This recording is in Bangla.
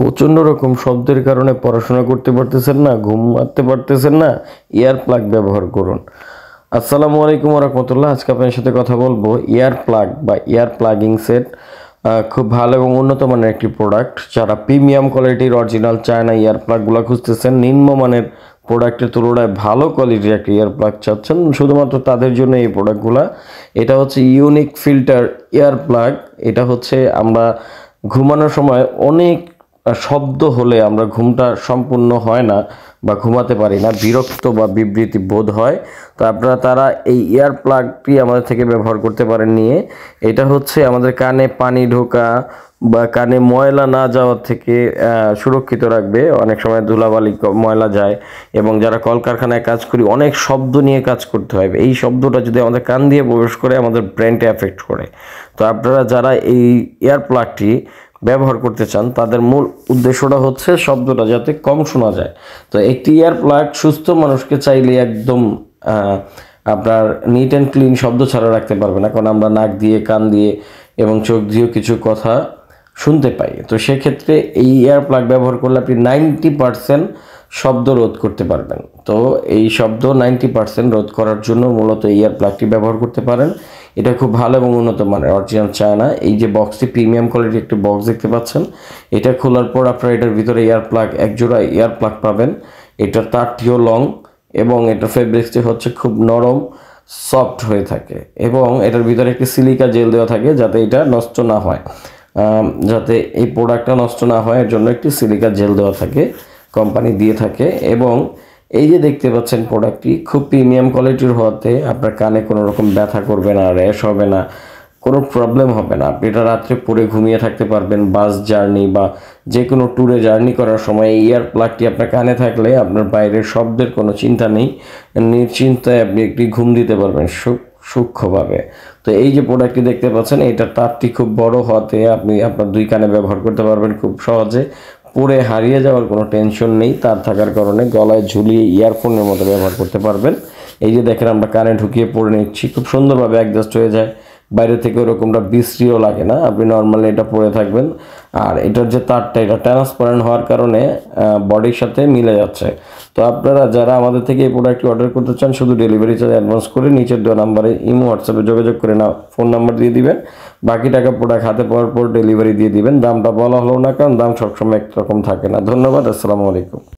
প্রচণ্ড রকম শব্দের কারণে পড়াশোনা করতে পারতেছেন না, ঘুমাতে পারতেছেন না, ইয়ার প্লাগ ব্যবহার করুন। আসসালামু আলাইকুম রহমতুল্লাহ। আজকে আপনার সাথে কথা বলবো ইয়ার প্লাগ বা ইয়ার প্লাগিং সেট। খুব ভালো এবং উন্নত মানের একটি প্রোডাক্ট। যারা প্রিমিয়াম কোয়ালিটির অরিজিনাল চায়না ইয়ার প্লাগগুলো খুঁজতেছেন, নিম্নমানের প্রোডাক্টের তুলনায় ভালো কোয়ালিটির একটা ইয়ার প্লাগ চাচ্ছেন, শুধুমাত্র তাদের জন্য এই প্রোডাক্টগুলো। এটা হচ্ছে ইউনিক ফিল্টার ইয়ার প্লাগ। এটা হচ্ছে আমরা ঘুমানোর সময় অনেক শব্দ হলে আমরা ঘুমটা সম্পূর্ণ হয় না বা ঘুমাতে পারি না, বিরক্ত বা বিবৃতি বোধ হয়। তো আপনারা তারা এই ইয়ার প্লাগটি আমাদের থেকে ব্যবহার করতে পারেন নিয়ে। এটা হচ্ছে আমাদের কানে পানি ঢোকা বা কানে ময়লা না যাওয়ার থেকে সুরক্ষিত রাখবে। অনেক সময় ধুলাবালি ময়লা যায় এবং যারা কলকারখানায় কাজ করি অনেক শব্দ নিয়ে কাজ করতে হয়, এই শব্দটা যদি আমাদের কান দিয়ে প্রবেশ করে আমাদের ব্রেনকে এফেক্ট করে। তো আপনারা যারা এই ইয়ার প্লাগটি ব্যবহার করতে চান তাদের মূল উদ্দেশ্যটা হচ্ছে শব্দটা যাতে কম শোনা যায়। তো একটি ইয়ার প্লাগ সুস্থ মানুষকে চাইলে একদম আপনার নিট অ্যান্ড ক্লিন শব্দ ছাড়া রাখতে পারবে না, কারণ আমরা নাক দিয়ে, কান দিয়ে এবং চোখ দিয়েও কিছু কথা শুনতে পাই। তো সেক্ষেত্রে এই ইয়ার প্লাগ ব্যবহার করলে আপনি 90% শব্দ রোধ করতে পারবেন। তো এই শব্দ 90% রোধ করার জন্য মূলত ইয়ার প্লাগটি ব্যবহার করতে পারেন। এটা খুব ভালো এবং উন্নত মানের অরিজিনাল চায়না। এই যে বক্সটি প্রিমিয়াম কোয়ালিটির একটি বক্স দেখতে পাচ্ছেন, এটা খোলার পর আপনারা এটার ভিতরে ইয়ার প্লাগ, এক জোড়া ইয়ার প্লাগ পাবেন। এটার তারটিও লং এবং এটার ফেব্রিক্সটি হচ্ছে খুব নরম, সফট হয়ে থাকে এবং এটার ভিতরে একটি সিলিকা জেল দেওয়া থাকে যাতে এটা নষ্ট না হয়, যাতে এই প্রোডাক্টটা নষ্ট না হয় এর জন্য একটি সিলিকা জেল দেওয়া থাকে, কোম্পানি দিয়ে থাকে। এবং এই যে দেখতে পাচ্ছেন প্রোডাক্টটি খুব প্রিমিয়াম কোয়ালিটির হওয়াতে আপনার কানে কোনো রকম ব্যথা করবে না, র্যাশ হবে না, কোনো প্রবলেম হবে না। আপনি এটা রাত্রে পরে ঘুমিয়ে থাকতে পারবেন। বাস জার্নি বা যে কোনো ট্যুরে জার্নি করার সময় এই ইয়ার প্লাগটি আপনার কানে থাকলে আপনার বাইরের শব্দের কোনো চিন্তা নেই, নিশ্চিন্তায় আপনি একটি ঘুম দিতে পারবেন সূক্ষ্মভাবে। তো এই যে প্রোডাক্টটি দেখতে পাচ্ছেন, এটার তারটি খুব বড় হওয়াতে আপনি আপনার দুই কানে ব্যবহার করতে পারবেন খুব সহজে। পরে হারিয়ে যাওয়ার কোনো টেনশন নেই, তার থাকার কারণে গলায় ঝুলিয়ে ইয়ারফোনের মতো ব্যবহার করতে পারবেন। এই যে দেখেন আমরা কানে ঢুকিয়ে পরে নিচ্ছি, খুব সুন্দরভাবে অ্যাডজাস্ট হয়ে যায়, বাইরে থেকে ওরকমটা বিশ্রীও লাগে না, আপনি নর্মালি এটা পরে থাকবেন। আর এটার যে তারটা, এটা ট্রান্সপারেন্ট হওয়ার কারণে বডির সাথে মিলে যাচ্ছে। তো আপনারা যারা আমাদের থেকে এই প্রোডাক্টটি অর্ডার করতে চান, শুধু ডেলিভারি চার্জ অ্যাডভান্স করে নিচের দেওয়া নাম্বারে ইমো হোয়াটসঅ্যাপে যোগাযোগ করে না ফোন নাম্বার দিয়ে দিবেন, বাকি টাকা প্রোডাক্ট হাতে পাওয়ার পর ডেলিভারি দিয়ে দিবেন। দামটা বলা হলো না, কারণ দাম সবসময় একরকম থাকে না। ধন্যবাদ। আসসালামু আলাইকুম।